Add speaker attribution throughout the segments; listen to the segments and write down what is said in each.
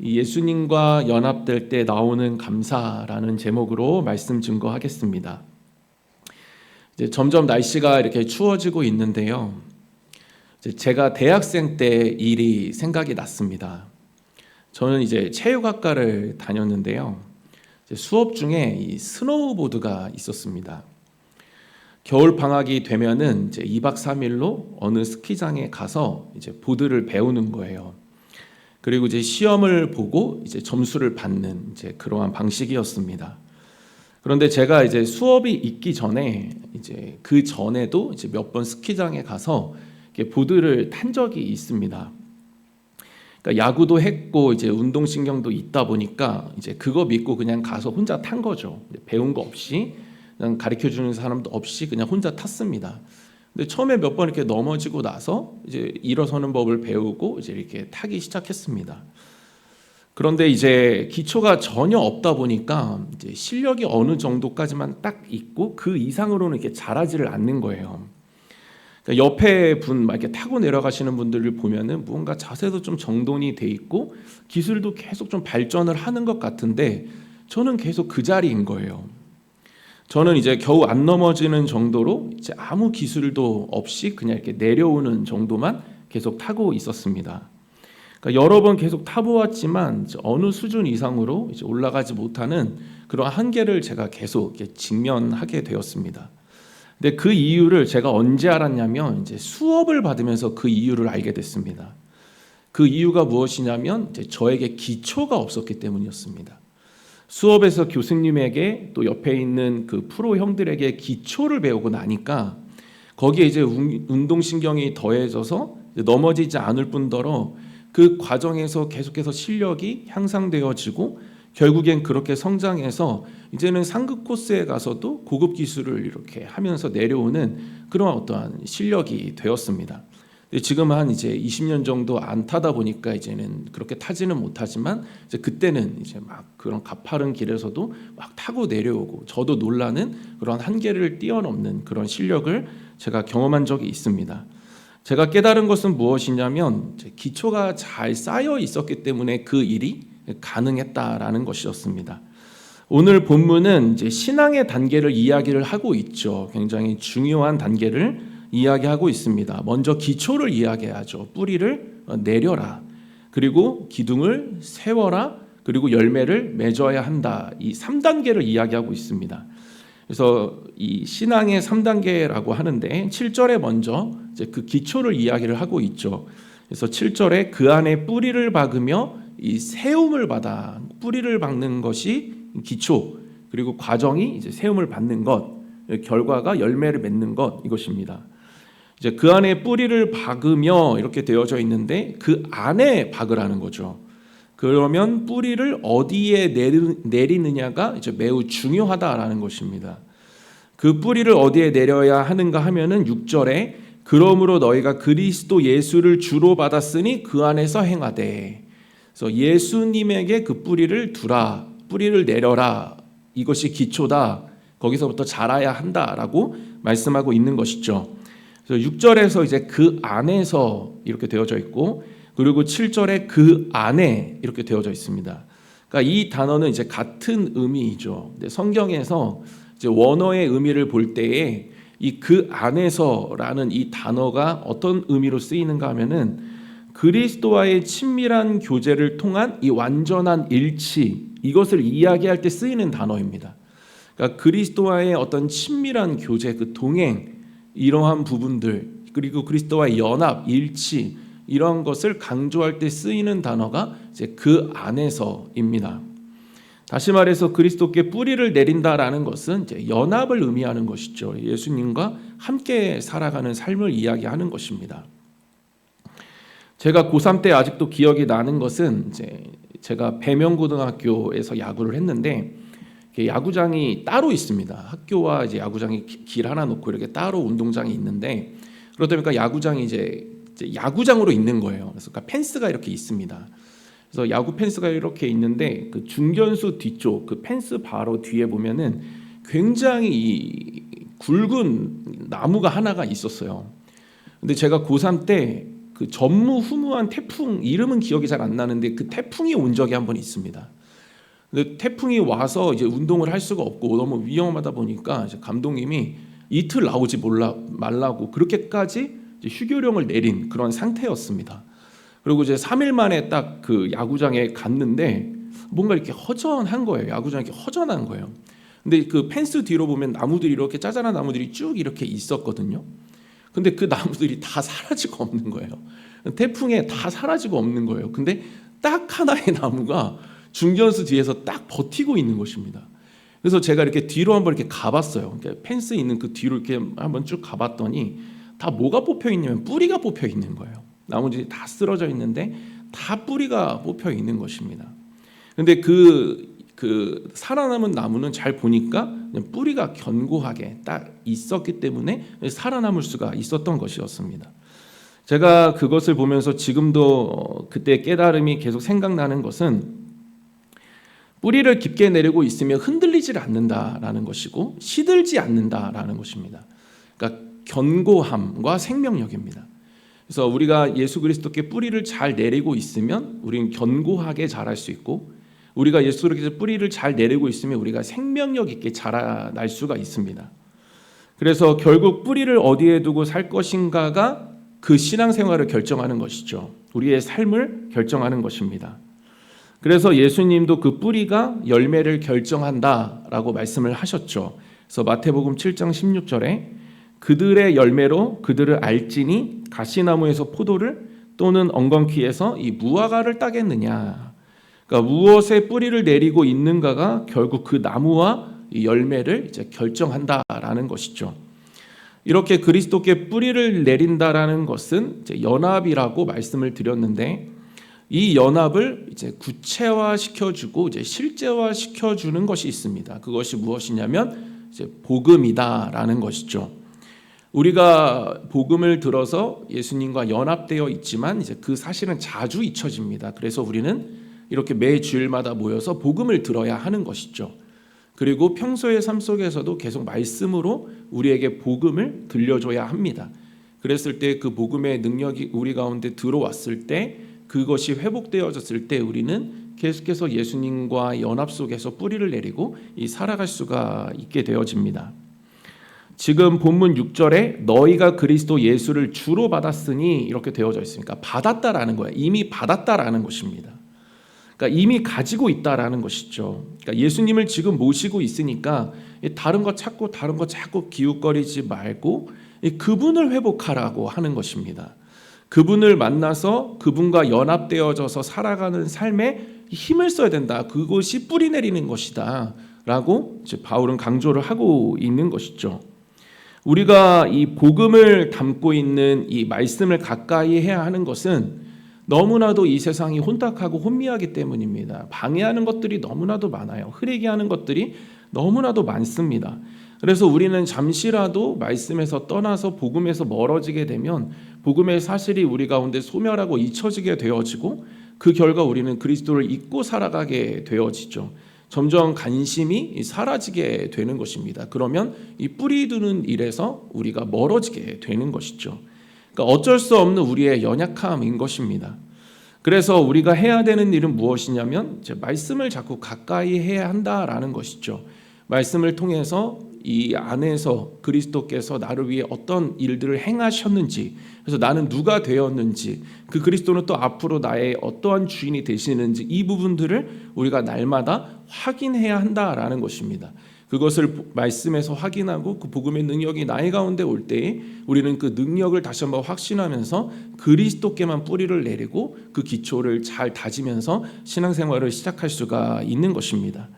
Speaker 1: 이 예수님과 연합될 때 나오는 감사라는 제목으로 말씀 증거하겠습니다. 이제 점점 날씨가 이렇게 추워지고 있는데요. 제가 대학생 때 일이 생각이 났습니다. 저는 이제 체육학과를 다녔는데요. 수업 중에 이 스노우보드가 있었습니다. 겨울 방학이 되면은 이제 2박 3일로 어느 스키장에 가서 이제 보드를 배우는 거예요. 그리고 이제 시험을 보고 이제 점수를 받는 이제 그러한 방식이었습니다. 그런데 제가 이제 수업이 있기 전에 이제 그 전에도 이제 몇 번 스키장에 가서 보드를 탄 적이 있습니다. 그러니까 야구도 했고 이제 운동신경도 있다 보니까 이제 그거 믿고 그냥 가서 혼자 탄 거죠. 배운 거 없이 그냥 가르쳐 주는 사람도 없이 그냥 혼자 탔습니다. 근데 처음에 몇 번 이렇게 넘어지고 나서 이제 일어서는 법을 배우고 이제 이렇게 타기 시작했습니다. 그런데 이제 기초가 전혀 없다 보니까 이제 실력이 어느 정도까지만 딱 있고 그 이상으로는 이렇게 잘하지를 않는 거예요. 그러니까 옆에 분 막 이렇게 타고 내려가시는 분들을 보면은 뭔가 자세도 좀 정돈이 돼 있고 기술도 계속 좀 발전을 하는 것 같은데 저는 계속 그 자리인 거예요. 저는 이제 겨우 안 넘어지는 정도로 이제 아무 기술도 없이 그냥 이렇게 내려오는 정도만 계속 타고 있었습니다. 그러니까 여러 번 계속 타보았지만 어느 수준 이상으로 이제 올라가지 못하는 그런 한계를 제가 계속 이렇게 직면하게 되었습니다. 근데 그 이유를 제가 언제 알았냐면 이제 수업을 받으면서 그 이유를 알게 됐습니다. 그 이유가 무엇이냐면 이제 저에게 기초가 없었기 때문이었습니다. 수업에서 교수님에게 또 옆에 있는 그 프로 형들에게 기초를 배우고 나니까 거기에 이제 운동신경이 더해져서 넘어지지 않을 뿐더러 그 과정에서 계속해서 실력이 향상되어지고 결국엔 그렇게 성장해서 이제는 상급 코스에 가서도 고급 기술을 이렇게 하면서 내려오는 그런 어떠한 실력이 되었습니다. 지금 한 이제 20년 정도 안 타다 보니까 이제는 그렇게 타지는 못하지만 이제 그때는 이제 막 그런 가파른 길에서도 막 타고 내려오고 저도 놀라는 그런 한계를 뛰어넘는 그런 실력을 제가 경험한 적이 있습니다. 제가 깨달은 것은 무엇이냐면 기초가 잘 쌓여 있었기 때문에 그 일이 가능했다라는 것이었습니다. 오늘 본문은 이제 신앙의 단계를 이야기를 하고 있죠. 굉장히 중요한 단계를 이야기하고 있습니다. 먼저 기초를 이야기하죠. 뿌리를 내려라. 그리고 기둥을 세워라. 그리고 열매를 맺어야 한다. 이 3단계를 이야기하고 있습니다. 그래서 이 신앙의 3단계라고 하는데 7절에 먼저 이제 그 기초를 이야기를 하고 있죠. 그래서 7절에 그 안에 뿌리를 박으며 이 세움을 받아. 뿌리를 박는 것이 기초. 그리고 과정이 이제 세움을 받는 것. 결과가 열매를 맺는 것 이것입니다. 이제 그 안에 뿌리를 박으며 이렇게 되어져 있는데 그 안에 박으라는 거죠. 그러면 뿌리를 어디에 내리느냐가 이제 매우 중요하다라는 것입니다. 그 뿌리를 어디에 내려야 하는가 하면은 6절에 그러므로 너희가 그리스도 예수를 주로 받았으니 그 안에서 행하되. 그래서 예수님에게 그 뿌리를 두라, 뿌리를 내려라. 이것이 기초다. 거기서부터 자라야 한다라고 말씀하고 있는 것이죠. 6절에서 이제 그 안에서 이렇게 되어져 있고 그리고 7절에 그 안에 이렇게 되어져 있습니다. 그러니까 이 단어는 이제 같은 의미이죠. 성경에서 이제 원어의 의미를 볼 때에 이 그 안에서라는 이 단어가 어떤 의미로 쓰이는가 하면은 그리스도와의 친밀한 교제를 통한 이 완전한 일치 이것을 이야기할 때 쓰이는 단어입니다. 그러니까 그리스도와의 어떤 친밀한 교제 그 동행 이러한 부분들 그리고 그리스도와의 연합, 일치 이러한 것을 강조할 때 쓰이는 단어가 이제 그 안에서입니다. 다시 말해서 그리스도께 뿌리를 내린다라는 것은 이제 연합을 의미하는 것이죠. 예수님과 함께 살아가는 삶을 이야기하는 것입니다. 제가 고3 때 아직도 기억이 나는 것은 이제 제가 배명고등학교에서 야구를 했는데 야구장이 따로 있습니다. 학교와 이제 야구장이 길 하나 놓고 이렇게 따로 운동장이 있는데 그러다 보니까 야구장이 이제 야구장으로 있는 거예요. 그래서 그러니까 펜스가 이렇게 있습니다. 그래서 야구 펜스가 이렇게 있는데 그 중견수 뒤쪽 그 펜스 바로 뒤에 보면은 굉장히 굵은 나무가 하나가 있었어요. 근데 제가 고3 때 그 전무후무한 태풍, 이름은 기억이 잘 안 나는데 그 태풍이 온 적이 한 번 있습니다. 근데 태풍이 와서 이제 운동을 할 수가 없고 너무 위험하다 보니까 이제 감독님이 이틀 나오지 말라고 그렇게까지 이제 휴교령을 내린 그런 상태였습니다. 그리고 이제 3일 만에 딱 그 야구장에 갔는데 뭔가 이렇게 허전한 거예요. 야구장이 이렇게 허전한 거예요. 근데 그 펜스 뒤로 보면 나무들이 이렇게 짜잘한 나무들이 쭉 이렇게 있었거든요. 근데 그 나무들이 다 사라지고 없는 거예요. 태풍에 다 사라지고 없는 거예요. 근데 딱 하나의 나무가 중견수 뒤에서 딱 버티고 있는 것입니다. 그래서 제가 이렇게 뒤로 한번 이렇게 가봤어요. 그러니까 펜스 있는 그 뒤로 이렇게 한번 쭉 가봤더니 다 뭐가 뽑혀 있냐면 뿌리가 뽑혀 있는 거예요. 나무들이 다 쓰러져 있는데 다 뿌리가 뽑혀 있는 것입니다. 근데 그 살아남은 나무는 잘 보니까 뿌리가 견고하게 딱 있었기 때문에 살아남을 수가 있었던 것이었습니다. 제가 그것을 보면서 지금도 그때 깨달음이 계속 생각나는 것은 뿌리를 깊게 내리고 있으면 흔들리지 않는다라는 것이고 시들지 않는다라는 것입니다. 그러니까 견고함과 생명력입니다. 그래서 우리가 예수 그리스도께 뿌리를 잘 내리고 있으면 우리는 견고하게 자랄 수 있고, 우리가 예수 그리스도께 뿌리를 잘 내리고 있으면 우리가 생명력 있게 자라날 수가 있습니다. 그래서 결국 뿌리를 어디에 두고 살 것인가가 그 신앙생활을 결정하는 것이죠. 우리의 삶을 결정하는 것입니다. 그래서 예수님도 그 뿌리가 열매를 결정한다라고 말씀을 하셨죠. 그래서 마태복음 7장 16절에 그들의 열매로 그들을 알지니 가시나무에서 포도를 또는 엉겅퀴에서 이 무화과를 따겠느냐. 그러니까 무엇에 뿌리를 내리고 있는가가 결국 그 나무와 이 열매를 이제 결정한다라는 것이죠. 이렇게 그리스도께 뿌리를 내린다라는 것은 이제 연합이라고 말씀을 드렸는데, 이 연합을 이제 구체화 시켜주고 이제 실제화 시켜주는 것이 있습니다. 그것이 무엇이냐면 이제 복음이다라는 것이죠. 우리가 복음을 들어서 예수님과 연합되어 있지만 이제 그 사실은 자주 잊혀집니다. 그래서 우리는 이렇게 매 주일마다 모여서 복음을 들어야 하는 것이죠. 그리고 평소의 삶 속에서도 계속 말씀으로 우리에게 복음을 들려줘야 합니다. 그랬을 때 그 복음의 능력이 우리 가운데 들어왔을 때, 그것이 회복되어졌을 때 우리는 계속해서 예수님과 연합 속에서 뿌리를 내리고 살아갈 수가 있게 되어집니다. 지금 본문 6절에 너희가 그리스도 예수를 주로 받았으니 이렇게 되어져 있으니까 받았다라는 거예요. 이미 받았다라는 것입니다. 그러니까 이미 가지고 있다라는 것이죠. 그러니까 예수님을 지금 모시고 있으니까 다른 거 찾고 다른 거 자꾸 기웃거리지 말고 그분을 회복하라고 하는 것입니다. 그분을 만나서 그분과 연합되어져서 살아가는 삶에 힘을 써야 된다. 그것이 뿌리 내리는 것이다 라고 이제 바울은 강조를 하고 있는 것이죠. 우리가 이 복음을 담고 있는 이 말씀을 가까이 해야 하는 것은 너무나도 이 세상이 혼탁하고 혼미하기 때문입니다. 방해하는 것들이 너무나도 많아요. 흐리게 하는 것들이 너무나도 많습니다. 그래서 우리는 잠시라도 말씀에서 떠나서 복음에서 멀어지게 되면 복음의 사실이 우리 가운데 소멸하고 잊혀지게 되어지고, 그 결과 우리는 그리스도를 잊고 살아가게 되어지죠. 점점 관심이 사라지게 되는 것입니다. 그러면 이 뿌리 두는 일에서 우리가 멀어지게 되는 것이죠. 그러니까 어쩔 수 없는 우리의 연약함인 것입니다. 그래서 우리가 해야 되는 일은 무엇이냐면 이제 말씀을 자꾸 가까이 해야 한다라는 것이죠. 말씀을 통해서 이 안에서 그리스도께서 나를 위해 어떤 일들을 행하셨는지, 그래서 나는 누가 되었는지, 그 그리스도는 또 앞으로 나의 어떠한 주인이 되시는지, 이 부분들을 우리가 날마다 확인해야 한다라는 것입니다. 그것을 말씀에서 확인하고 그 복음의 능력이 나의 가운데 올 때에 우리는 그 능력을 다시 한번 확신하면서 그리스도께만 뿌리를 내리고 그 기초를 잘 다지면서 신앙생활을 시작할 수가 있는 것입니다.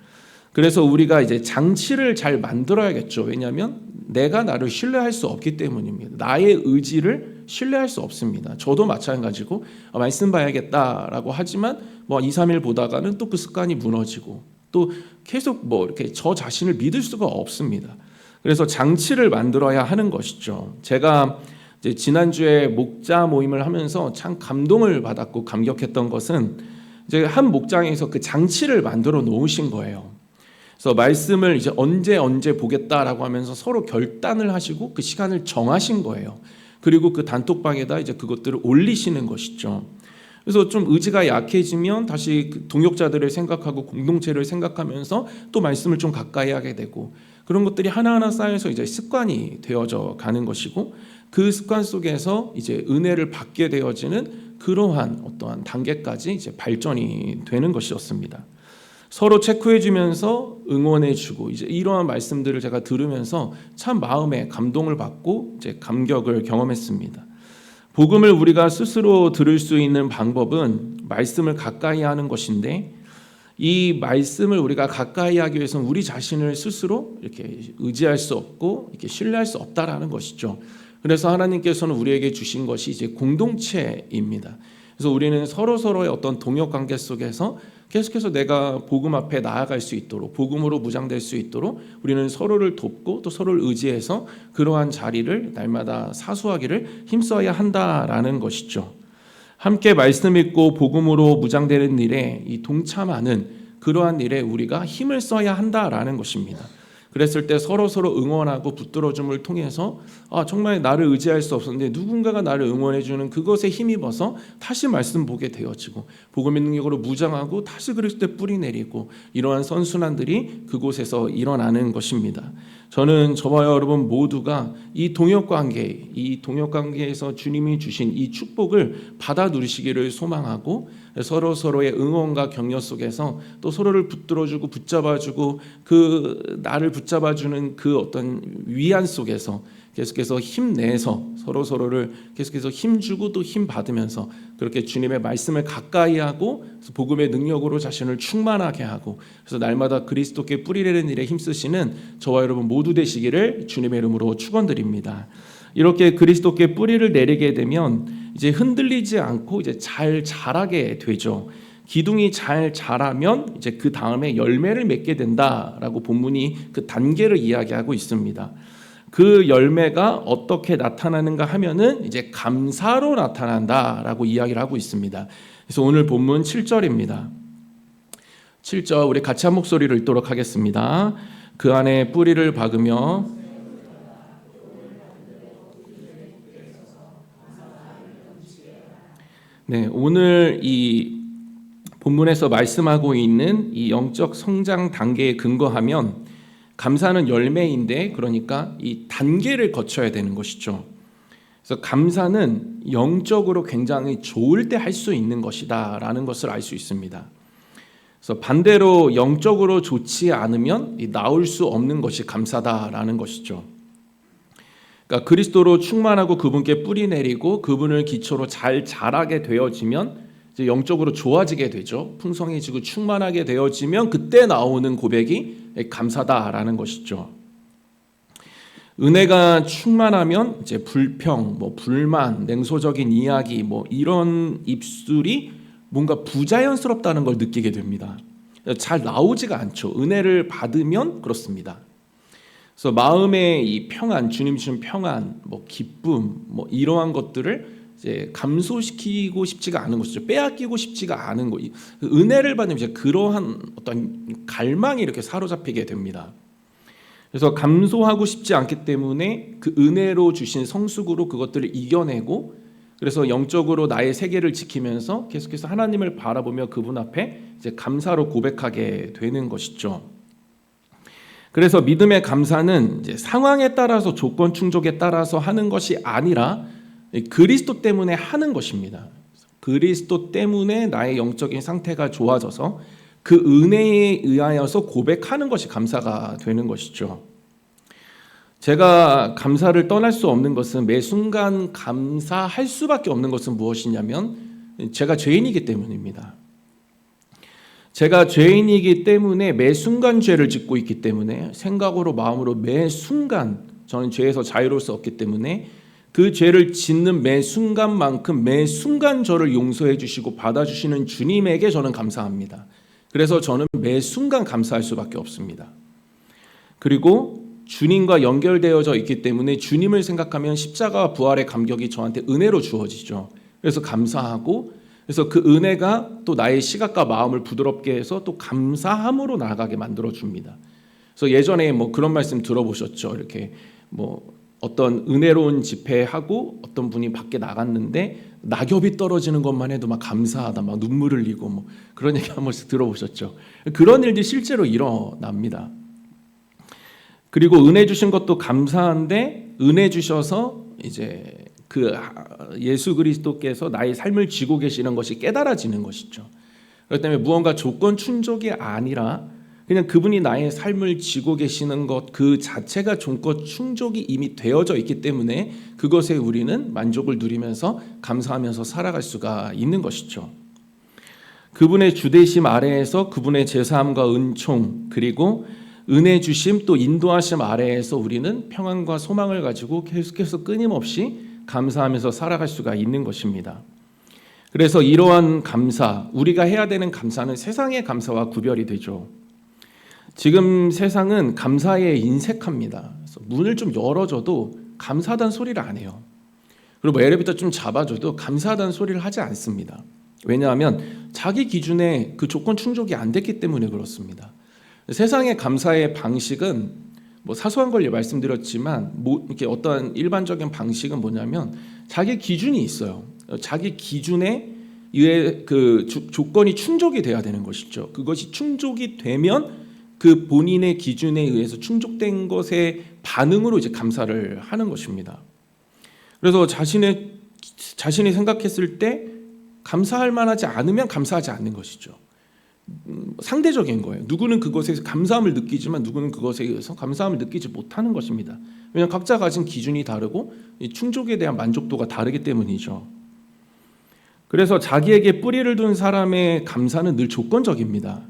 Speaker 1: 그래서 우리가 이제 장치를 잘 만들어야겠죠. 왜냐하면 내가 나를 신뢰할 수 없기 때문입니다. 나의 의지를 신뢰할 수 없습니다. 저도 마찬가지고 말씀 봐야겠다라고 하지만 2, 3일 보다가는 또 그 습관이 무너지고 또 계속 이렇게 저 자신을 믿을 수가 없습니다. 그래서 장치를 만들어야 하는 것이죠. 제가 이제 지난주에 목자 모임을 하면서 참 감동을 받았고 감격했던 것은 이제 한 목장에서 그 장치를 만들어 놓으신 거예요. 그래서 말씀을 이제 언제 보겠다라고 하면서 서로 결단을 하시고 그 시간을 정하신 거예요. 그리고 그 단톡방에다 이제 그것들을 올리시는 것이죠. 그래서 좀 의지가 약해지면 다시 그 동역자들을 생각하고 공동체를 생각하면서 또 말씀을 좀 가까이 하게 되고, 그런 것들이 하나하나 쌓여서 이제 습관이 되어져 가는 것이고, 그 습관 속에서 이제 은혜를 받게 되어지는 그러한 어떠한 단계까지 이제 발전이 되는 것이었습니다. 서로 체크해주면서 응원해주고, 이제 이러한 말씀들을 제가 들으면서 참 마음에 감동을 받고 이제 감격을 경험했습니다. 복음을 우리가 스스로 들을 수 있는 방법은 말씀을 가까이 하는 것인데, 이 말씀을 우리가 가까이 하기 위해서는 우리 자신을 스스로 이렇게 의지할 수 없고 이렇게 신뢰할 수 없다라는 것이죠. 그래서 하나님께서는 우리에게 주신 것이 이제 공동체입니다. 그래서 우리는 서로서로의 어떤 동역 관계 속에서 계속해서 내가 복음 앞에 나아갈 수 있도록, 복음으로 무장될 수 있도록 우리는 서로를 돕고 또 서로를 의지해서 그러한 자리를 날마다 사수하기를 힘써야 한다라는 것이죠. 함께 말씀 읽고 복음으로 무장되는 일에 이 동참하는 그러한 일에 우리가 힘을 써야 한다라는 것입니다. 그랬을 때 서로서로 응원하고 붙들어줌을 통해서 정말 나를 의지할 수 없었는데 누군가가 나를 응원해주는 그것에 힘입어서 다시 말씀 보게 되어지고, 복음의 능력으로 무장하고 다시 그리스도의 뿌리 내리고, 이러한 선순환들이 그곳에서 일어나는 것입니다. 저는 저와 여러분 모두가 이 동역관계에서 주님이 주신 이 축복을 받아 누리시기를 소망하고, 서로서로의 응원과 격려 속에서 또 서로를 붙들어주고 붙잡아주고, 그 나를 붙잡아주는 그 어떤 위안 속에서 계속해서 힘내서 서로서로를 계속해서 힘주고 또 힘받으면서 그렇게 주님의 말씀을 가까이 하고 복음의 능력으로 자신을 충만하게 하고, 그래서 날마다 그리스도께 뿌리 내리는 일에 힘쓰시는 저와 여러분 모두 되시기를 주님의 이름으로 축원드립니다. 이렇게 그리스도께 뿌리를 내리게 되면 이제 흔들리지 않고 이제 잘 자라게 되죠. 기둥이 잘 자라면 이제 그 다음에 열매를 맺게 된다라고 본문이 그 단계를 이야기하고 있습니다. 그 열매가 어떻게 나타나는가 하면은 이제 감사로 나타난다라고 이야기를 하고 있습니다. 그래서 오늘 본문 7절입니다. 7절 우리 같이 한 목소리를 읽도록 하겠습니다. 그 안에 뿌리를 박으며 오늘 이 본문에서 말씀하고 있는 이 영적 성장 단계에 근거하면 감사는 열매인데, 그러니까 이 단계를 거쳐야 되는 것이죠. 그래서 감사는 영적으로 굉장히 좋을 때 할 수 있는 것이다라는 것을 알 수 있습니다. 그래서 반대로 영적으로 좋지 않으면 나올 수 없는 것이 감사다라는 것이죠. 그러니까 그리스도로 충만하고 그분께 뿌리 내리고 그분을 기초로 잘 자라게 되어지면 이제 영적으로 좋아지게 되죠. 풍성해지고 충만하게 되어지면 그때 나오는 고백이 감사다라는 것이죠. 은혜가 충만하면 이제 불평, 불만, 냉소적인 이야기 이런 입술이 뭔가 부자연스럽다는 걸 느끼게 됩니다. 잘 나오지가 않죠. 은혜를 받으면 그렇습니다. 그래서 마음의 이 평안, 주님 주신 평안, 기쁨, 이러한 것들을 이제 감소시키고 싶지가 않은 것이죠. 빼앗기고 싶지가 않은 것. 은혜를 받으면 이제 그러한 어떤 갈망이 이렇게 사로잡히게 됩니다. 그래서 감소하고 싶지 않기 때문에 그 은혜로 주신 성숙으로 그것들을 이겨내고, 그래서 영적으로 나의 세계를 지키면서 계속해서 하나님을 바라보며 그분 앞에 이제 감사로 고백하게 되는 것이죠. 그래서 믿음의 감사는 이제 상황에 따라서 조건 충족에 따라서 하는 것이 아니라 그리스도 때문에 하는 것입니다. 그리스도 때문에 나의 영적인 상태가 좋아져서 그 은혜에 의하여서 고백하는 것이 감사가 되는 것이죠. 제가 감사를 떠날 수 없는 것은, 매 순간 감사할 수밖에 없는 것은 무엇이냐면 제가 죄인이기 때문입니다. 제가 죄인이기 때문에 매 순간 죄를 짓고 있기 때문에 생각으로 마음으로 매 순간 저는 죄에서 자유로울 수 없기 때문에 그 죄를 짓는 매 순간만큼 매 순간 저를 용서해 주시고 받아주시는 주님에게 저는 감사합니다. 그래서 저는 매 순간 감사할 수밖에 없습니다. 그리고 주님과 연결되어져 있기 때문에 주님을 생각하면 십자가와 부활의 감격이 저한테 은혜로 주어지죠. 그래서 감사하고, 그래서 그 은혜가 또 나의 시각과 마음을 부드럽게 해서 또 감사함으로 나아가게 만들어 줍니다. 그래서 예전에 그런 말씀 들어보셨죠. 이렇게 어떤 은혜로운 집회하고 어떤 분이 밖에 나갔는데 낙엽이 떨어지는 것만 해도 막 감사하다, 막 눈물을 흘리고 뭐 그런 얘기 한 번씩 들어보셨죠? 그런 일들이 실제로 일어납니다. 그리고 은혜 주신 것도 감사한데 은혜 주셔서 이제 그 예수 그리스도께서 나의 삶을 쥐고 계시는 것이 깨달아지는 것이죠. 그렇기 때문에 무언가 조건 충족이 아니라 그냥 그분이 나의 삶을 쥐고 계시는 것 그 자체가 조건 충족이 이미 되어져 있기 때문에 그것에 우리는 만족을 누리면서 감사하면서 살아갈 수가 있는 것이죠. 그분의 주대심 아래에서 그분의 제사함과 은총 그리고 은혜 주심 또 인도하심 아래에서 우리는 평안과 소망을 가지고 계속해서 끊임없이 감사하면서 살아갈 수가 있는 것입니다. 그래서 이러한 감사, 우리가 해야 되는 감사는 세상의 감사와 구별이 되죠. 지금 세상은 감사에 인색합니다. 그래서 문을 좀 열어줘도 감사하다는 소리를 안 해요. 그리고 뭐 엘리베이터 좀 잡아줘도 감사하다는 소리를 하지 않습니다. 왜냐하면 자기 기준에 그 조건 충족이 안 됐기 때문에 그렇습니다. 세상의 감사의 방식은 뭐 사소한 걸 말씀드렸지만 뭐 이렇게 어떤 일반적인 방식은 뭐냐면 자기 기준이 있어요. 자기 기준에 의해 그 조건이 충족이 돼야 되는 것이죠. 그것이 충족이 되면 그 본인의 기준에 의해서 충족된 것의 반응으로 이제 감사를 하는 것입니다. 그래서 자신이 생각했을 때 감사할 만하지 않으면 감사하지 않는 것이죠. 상대적인 거예요. 누구는 그것에 감사함을 느끼지만 누구는 그것에 의해서 감사함을 느끼지 못하는 것입니다. 왜냐하면 각자 가진 기준이 다르고 충족에 대한 만족도가 다르기 때문이죠. 그래서 자기에게 뿌리를 둔 사람의 감사는 늘 조건적입니다.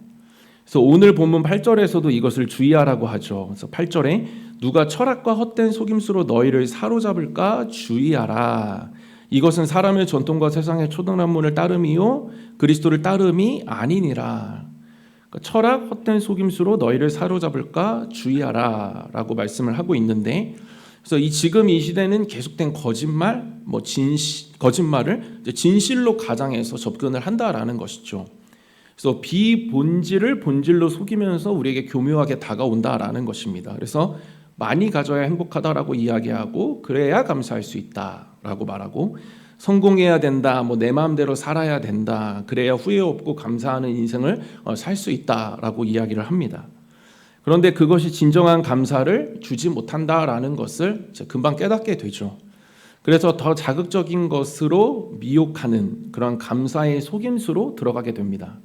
Speaker 1: 그래서 오늘 본문 8절에서도 이것을 주의하라고 하죠. 그래서 8절에 누가 철학과 헛된 속임수로 너희를 사로잡을까 주의하라. 이것은 사람의 전통과 세상의 초등학문을 따름이요 그리스도를 따름이 아니니라. 그러니까 철학 헛된 속임수로 너희를 사로잡을까 주의하라 라고 말씀을 하고 있는데, 그래서 지금 이 시대는 계속된 거짓말, 거짓말을 진실로 가장해서 접근을 한다라는 것이죠. 그래서 비본질을 본질로 속이면서 우리에게 교묘하게 다가온다라는 것입니다. 그래서 많이 가져야 행복하다라고 이야기하고 그래야 감사할 수 있다라고 말하고, 성공해야 된다, 내 마음대로 살아야 된다, 그래야 후회 없고 감사하는 인생을 살 수 있다라고 이야기를 합니다. 그런데 그것이 진정한 감사를 주지 못한다라는 것을 금방 깨닫게 되죠. 그래서 더 자극적인 것으로 미혹하는 그런 감사의 속임수로 들어가게 됩니다.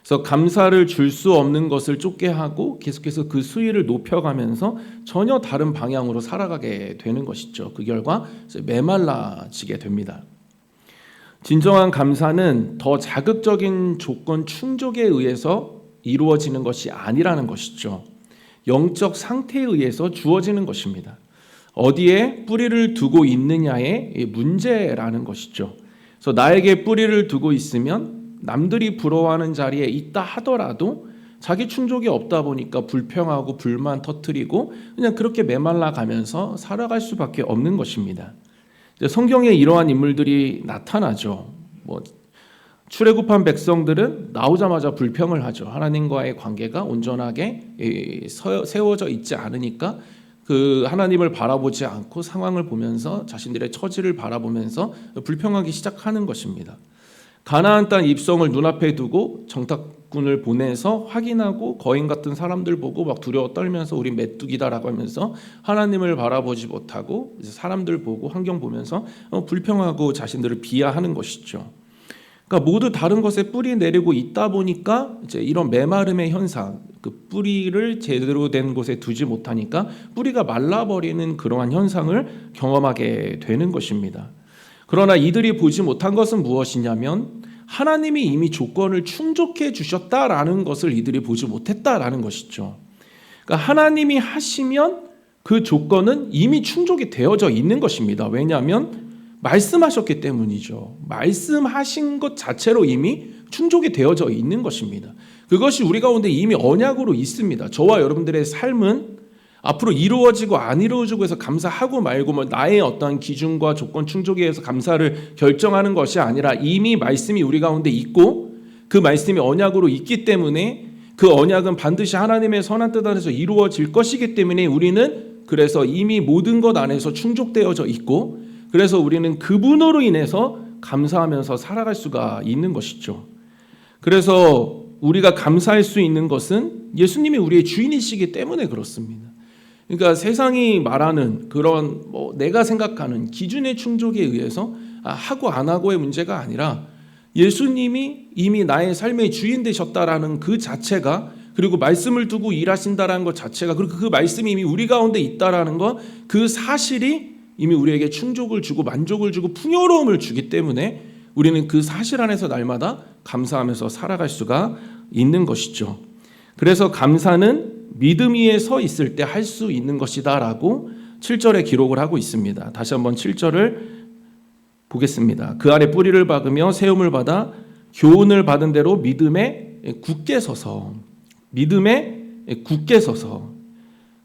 Speaker 1: 그래서 감사를 줄 수 없는 것을 쫓게 하고 계속해서 그 수위를 높여가면서 전혀 다른 방향으로 살아가게 되는 것이죠. 그 결과 메말라지게 됩니다. 진정한 감사는 더 자극적인 조건 충족에 의해서 이루어지는 것이 아니라는 것이죠. 영적 상태에 의해서 주어지는 것입니다. 어디에 뿌리를 두고 있느냐의 문제라는 것이죠. 그래서 나에게 뿌리를 두고 있으면 남들이 부러워하는 자리에 있다 하더라도 자기 충족이 없다 보니까 불평하고 불만 터뜨리고 그냥 그렇게 메말라 가면서 살아갈 수밖에 없는 것입니다. 성경에 이러한 인물들이 나타나죠. 출애굽한 백성들은 나오자마자 불평을 하죠. 하나님과의 관계가 온전하게 세워져 있지 않으니까 그 하나님을 바라보지 않고 상황을 보면서 자신들의 처지를 바라보면서 불평하기 시작하는 것입니다. 가나안 땅 입성을 눈앞에 두고 정탐꾼을 보내서 확인하고 거인 같은 사람들 보고 막 두려워 떨면서 우리 메뚜기다라고 하면서 하나님을 바라보지 못하고 사람들 보고 환경 보면서 불평하고 자신들을 비하하는 것이죠. 그러니까 모두 다른 것에 뿌리 내리고 있다 보니까 이제 이런 메마름의 현상, 그 뿌리를 제대로 된 곳에 두지 못하니까 뿌리가 말라버리는 그러한 현상을 경험하게 되는 것입니다. 그러나 이들이 보지 못한 것은 무엇이냐면 하나님이 이미 조건을 충족해 주셨다라는 것을 이들이 보지 못했다라는 것이죠. 그러니까 하나님이 하시면 그 조건은 이미 충족이 되어져 있는 것입니다. 왜냐하면 말씀하셨기 때문이죠. 말씀하신 것 자체로 이미 충족이 되어져 있는 것입니다. 그것이 우리 가운데 이미 언약으로 있습니다. 저와 여러분들의 삶은 앞으로 이루어지고 안 이루어지고 해서 감사하고 말고 나의 어떤 기준과 조건 충족에 의해서 감사를 결정하는 것이 아니라 이미 말씀이 우리 가운데 있고 그 말씀이 언약으로 있기 때문에 그 언약은 반드시 하나님의 선한 뜻 안에서 이루어질 것이기 때문에 우리는 그래서 이미 모든 것 안에서 충족되어져 있고, 그래서 우리는 그분으로 인해서 감사하면서 살아갈 수가 있는 것이죠. 그래서 우리가 감사할 수 있는 것은 예수님이 우리의 주인이시기 때문에 그렇습니다. 그러니까 세상이 말하는 그런 내가 생각하는 기준의 충족에 의해서 하고 안 하고의 문제가 아니라 예수님이 이미 나의 삶의 주인 되셨다라는 그 자체가, 그리고 말씀을 두고 일하신다라는 것 자체가, 그리고 그 말씀이 이미 우리 가운데 있다라는 것, 그 사실이 이미 우리에게 충족을 주고 만족을 주고 풍요로움을 주기 때문에 우리는 그 사실 안에서 날마다 감사하면서 살아갈 수가 있는 것이죠. 그래서 감사는 믿음 위에 서 있을 때 할 수 있는 것이다 라고 7절에 기록을 하고 있습니다. 다시 한번 7절을 보겠습니다. 그 안에 뿌리를 박으며 세움을 받아 교훈을 받은 대로 믿음에 굳게 서서, 믿음에 굳게 서서.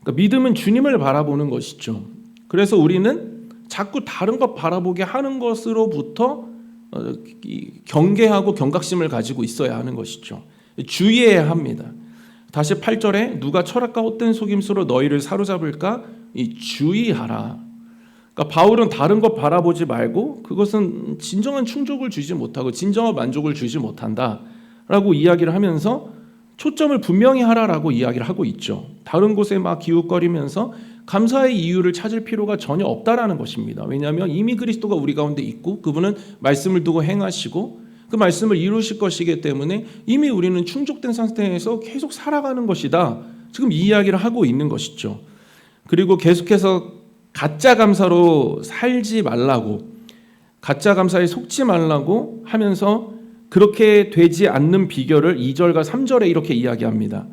Speaker 1: 그러니까 믿음은 주님을 바라보는 것이죠. 그래서 우리는 자꾸 다른 것 바라보게 하는 것으로부터 경계하고 경각심을 가지고 있어야 하는 것이죠. 주의해야 합니다. 다시 8절에 누가 철학과 헛된 속임수로 너희를 사로잡을까? 주의하라. 그러니까 바울은 다른 것 바라보지 말고 그것은 진정한 충족을 주지 못하고 진정한 만족을 주지 못한다라고 이야기를 하면서 초점을 분명히 하라라고 이야기를 하고 있죠. 다른 곳에 막 기웃거리면서 감사의 이유를 찾을 필요가 전혀 없다라는 것입니다. 왜냐하면 이미 그리스도가 우리 가운데 있고 그분은 말씀을 두고 행하시고 그 말씀을 이루실 것이기 때문에 이미 우리는 충족된 상태에서 계속 살아가는 것이다. 지금 이 이야기를 하고 있는 것이죠. 그리고 계속해서 가짜 감사로 살지 말라고, 가짜 감사에 속지 말라고 하면서 그렇게 되지 않는 비결을 2절과 3절에 이렇게 이야기합니다.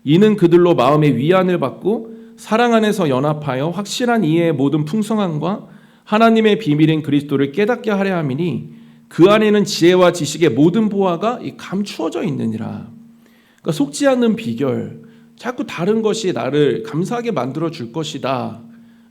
Speaker 1: 이는 그들로 마음의 위안을 받고 사랑 안에서 연합하여 확실한 이해의 모든 풍성함과 하나님의 비밀인 그리스도를 깨닫게 하려 함이니 그 안에는 지혜와 지식의 모든 보화가 감추어져 있느니라. 그러니까 속지 않는 비결, 자꾸 다른 것이 나를 감사하게 만들어 줄 것이다.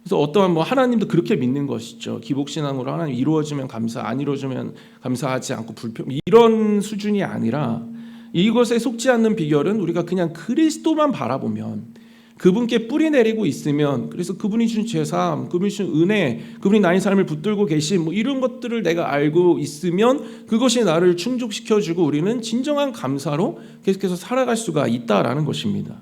Speaker 1: 그래서 어떠한 하나님도 그렇게 믿는 것이죠. 기복신앙으로 하나님 이루어지면 감사, 안 이루어지면 감사하지 않고 불평, 이런 수준이 아니라 이것에 속지 않는 비결은 우리가 그냥 그리스도만 바라보면, 그분께 뿌리 내리고 있으면, 그래서 그분이 준 제삼, 그분이 준 은혜, 그분이 나의 삶을 붙들고 계신 이런 것들을 내가 알고 있으면 그것이 나를 충족시켜주고 우리는 진정한 감사로 계속해서 살아갈 수가 있다라는 것입니다.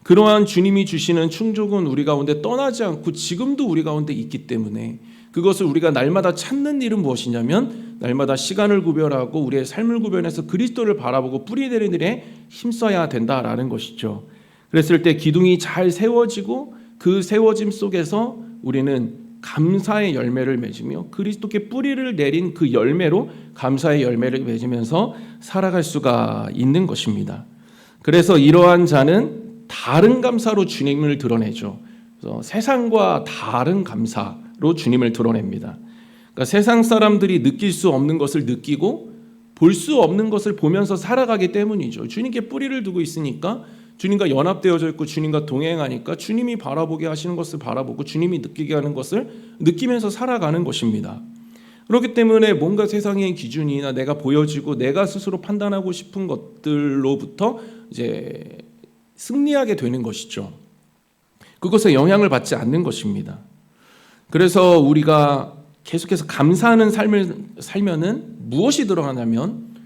Speaker 1: 그러한 주님이 주시는 충족은 우리 가운데 떠나지 않고 지금도 우리 가운데 있기 때문에 그것을 우리가 날마다 찾는 일은 무엇이냐면 날마다 시간을 구별하고 우리의 삶을 구별해서 그리스도를 바라보고 뿌리 내리는 일에 힘써야 된다라는 것이죠. 그랬을 때 기둥이 잘 세워지고 그 세워짐 속에서 우리는 감사의 열매를 맺으며 그리스도께 뿌리를 내린 그 열매로 감사의 열매를 맺으면서 살아갈 수가 있는 것입니다. 그래서 이러한 자는 다른 감사로 주님을 드러내죠. 그래서 세상과 다른 감사로 주님을 드러냅니다. 그러니까 세상 사람들이 느낄 수 없는 것을 느끼고 볼 수 없는 것을 보면서 살아가기 때문이죠. 주님께 뿌리를 두고 있으니까, 주님과 연합되어져 있고 주님과 동행하니까 주님이 바라보게 하시는 것을 바라보고 주님이 느끼게 하는 것을 느끼면서 살아가는 것입니다. 그렇기 때문에 뭔가 세상의 기준이나 내가 보여지고 내가 스스로 판단하고 싶은 것들로부터 이제 승리하게 되는 것이죠. 그것에 영향을 받지 않는 것입니다. 그래서 우리가 계속해서 감사하는 삶을 살면은 무엇이 드러나냐면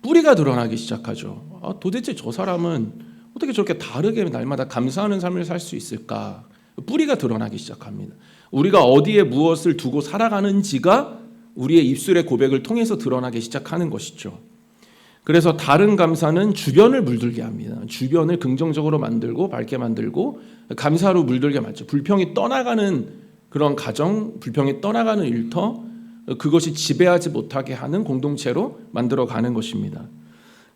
Speaker 1: 뿌리가 드러나기 시작하죠. 도대체 저 사람은 어떻게 저렇게 다르게 날마다 감사하는 삶을 살 수 있을까? 뿌리가 드러나기 시작합니다. 우리가 어디에 무엇을 두고 살아가는지가 우리의 입술의 고백을 통해서 드러나기 시작하는 것이죠. 그래서 다른 감사는 주변을 물들게 합니다. 주변을 긍정적으로 만들고 밝게 만들고 감사로 물들게 만들죠. 불평이 떠나가는 그런 가정, 불평이 떠나가는 일터, 그것이 지배하지 못하게 하는 공동체로 만들어가는 것입니다.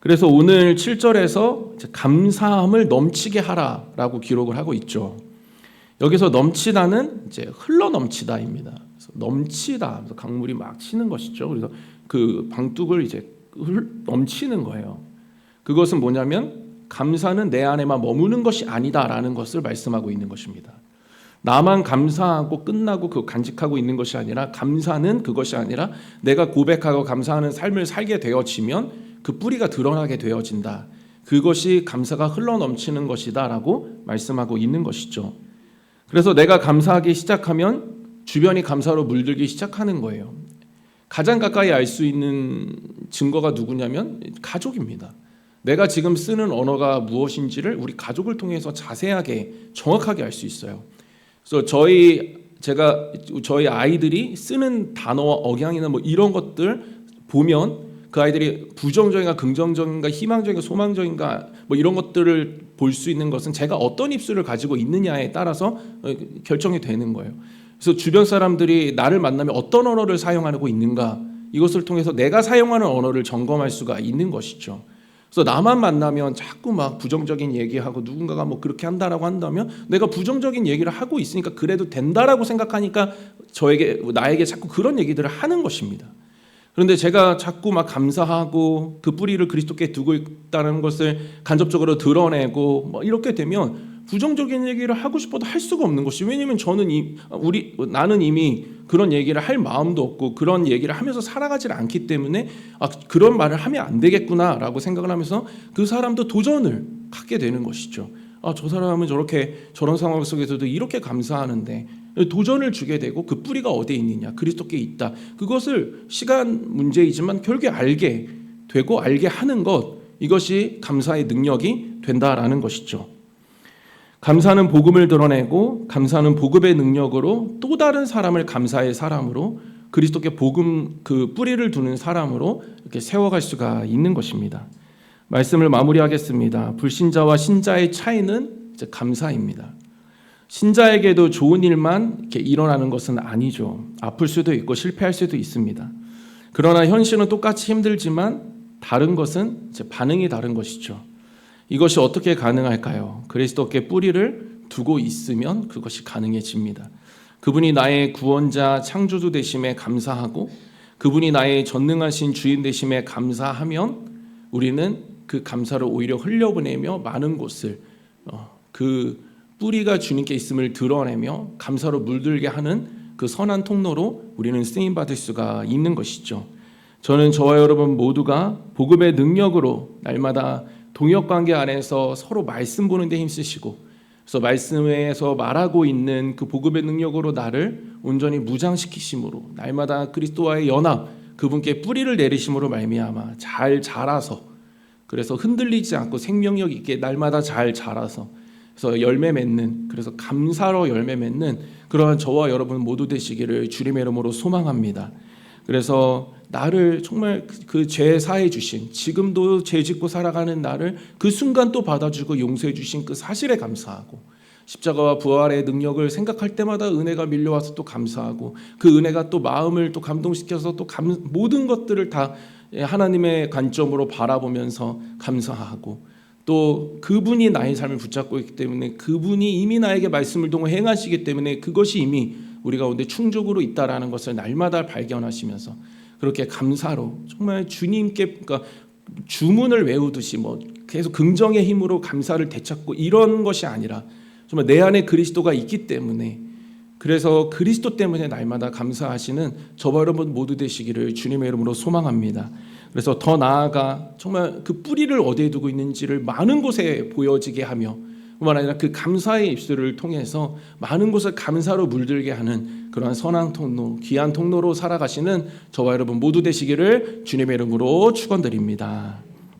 Speaker 1: 그래서 오늘 7절에서 감사함을 넘치게 하라라고 기록을 하고 있죠. 여기서 넘치다는 이제 흘러 넘치다입니다. 그래서 넘치다, 그래서 강물이 막 치는 것이죠. 그래서 그 방뚝을 이제 넘치는 거예요. 그것은 뭐냐면 감사는 내 안에만 머무는 것이 아니다라는 것을 말씀하고 있는 것입니다. 나만 감사하고 끝나고 그 간직하고 있는 것이 아니라, 감사는 그것이 아니라 내가 고백하고 감사하는 삶을 살게 되어지면 그 뿌리가 드러나게 되어진다. 그것이 감사가 흘러 넘치는 것이다 라고 말씀하고 있는 것이죠. 그래서 내가 감사하기 시작하면 주변이 감사로 물들기 시작하는 거예요. 가장 가까이 알 수 있는 증거가 누구냐면 가족입니다. 내가 지금 쓰는 언어가 무엇인지를 우리 가족을 통해서 자세하게 정확하게 알 수 있어요. 그래서 저희 아이들이 쓰는 단어와 억양이나 뭐 이런 것들 보면 그 아이들이 부정적인가 긍정적인가 희망적인가 소망적인가 뭐 이런 것들을 볼 수 있는 것은 제가 어떤 입술을 가지고 있느냐에 따라서 결정이 되는 거예요. 그래서 주변 사람들이 나를 만나면 어떤 언어를 사용하고 있는가, 이것을 통해서 내가 사용하는 언어를 점검할 수가 있는 것이죠. 그래서 나만 만나면 자꾸 막 부정적인 얘기하고 누군가가 뭐 그렇게 한다라고 한다면 내가 부정적인 얘기를 하고 있으니까 그래도 된다라고 생각하니까 나에게 자꾸 그런 얘기들을 하는 것입니다. 그런데 제가 자꾸 막 감사하고 그 뿌리를 그리스도께 두고 있다는 것을 간접적으로 드러내고 뭐 이렇게 되면 부정적인 얘기를 하고 싶어도 할 수가 없는 것이, 왜냐하면 나는 이미 그런 얘기를 할 마음도 없고 그런 얘기를 하면서 살아가지 않기 때문에 그런 말을 하면 안 되겠구나라고 생각을 하면서 그 사람도 도전을 갖게 되는 것이죠. 저 사람은 저런 상황 속에서도 이렇게 감사하는데, 도전을 주게 되고 그 뿌리가 어디에 있느냐, 그리스도께 있다. 그것을 시간 문제이지만 결국에 알게 되고 알게 하는 것, 이것이 감사의 능력이 된다라는 것이죠. 감사는 복음을 드러내고 감사는 복음의 능력으로 또 다른 사람을 감사의 사람으로, 그리스도께 복음 그 뿌리를 두는 사람으로 이렇게 세워갈 수가 있는 것입니다. 말씀을 마무리하겠습니다. 불신자와 신자의 차이는 이제 감사입니다. 신자에게도 좋은 일만 이렇게 일어나는 것은 아니죠. 아플 수도 있고 실패할 수도 있습니다. 그러나 현실은 똑같이 힘들지만 다른 것은 이제 반응이 다른 것이죠. 이것이 어떻게 가능할까요? 그리스도께 뿌리를 두고 있으면 그것이 가능해집니다. 그분이 나의 구원자 창조주 되심에 감사하고 그분이 나의 전능하신 주인 되심에 감사하면 우리는 그 감사를 오히려 흘려보내며 많은 곳을 그 뿌리가 주님께 있음을 드러내며 감사로 물들게 하는 그 선한 통로로 우리는 쓰임받을 수가 있는 것이죠. 저는 저와 여러분 모두가 복음의 능력으로 날마다 동역관계 안에서 서로 말씀 보는 데 힘쓰시고, 그래서 말씀에서 말하고 있는 그 복음의 능력으로 나를 온전히 무장시키심으로 날마다 그리스도와의 연합, 그분께 뿌리를 내리심으로 말미암아 잘 자라서, 그래서 흔들리지 않고 생명력 있게 날마다 잘 자라서, 그래서 열매 맺는, 그래서 감사로 열매 맺는 그러한 저와 여러분 모두 되시기를 주님의 이름으로 소망합니다. 그래서 나를 정말 그 죄 사해 주신, 지금도 죄 짓고 살아가는 나를 그 순간 또 받아주고 용서해 주신 그 사실에 감사하고, 십자가와 부활의 능력을 생각할 때마다 은혜가 밀려와서 또 감사하고, 그 은혜가 또 마음을 또 감동시켜서 또 모든 것들을 다 하나님의 관점으로 바라보면서 감사하고, 또 그분이 나의 삶을 붙잡고 있기 때문에 그분이 이미 나에게 말씀을 통해 행하시기 때문에 그것이 이미 우리 가운데 충족으로 있다라는 것을 날마다 발견하시면서 그렇게 감사로 정말 주님께, 그러니까 주문을 외우듯이 뭐 계속 긍정의 힘으로 감사를 되찾고 이런 것이 아니라 정말 내 안에 그리스도가 있기 때문에, 그래서 그리스도 때문에 날마다 감사하시는 저와 여러분 모두 되시기를 주님의 이름으로 소망합니다. 그래서 더 나아가 정말 그 뿌리를 어디에 두고 있는지를 많은 곳에 보여지게 하며, 뿐만 아니라 그 감사의 입술을 통해서 많은 곳을 감사로 물들게 하는 그러한 선한 통로, 귀한 통로로 살아가시는 저와 여러분 모두 되시기를 주님의 이름으로 축원드립니다.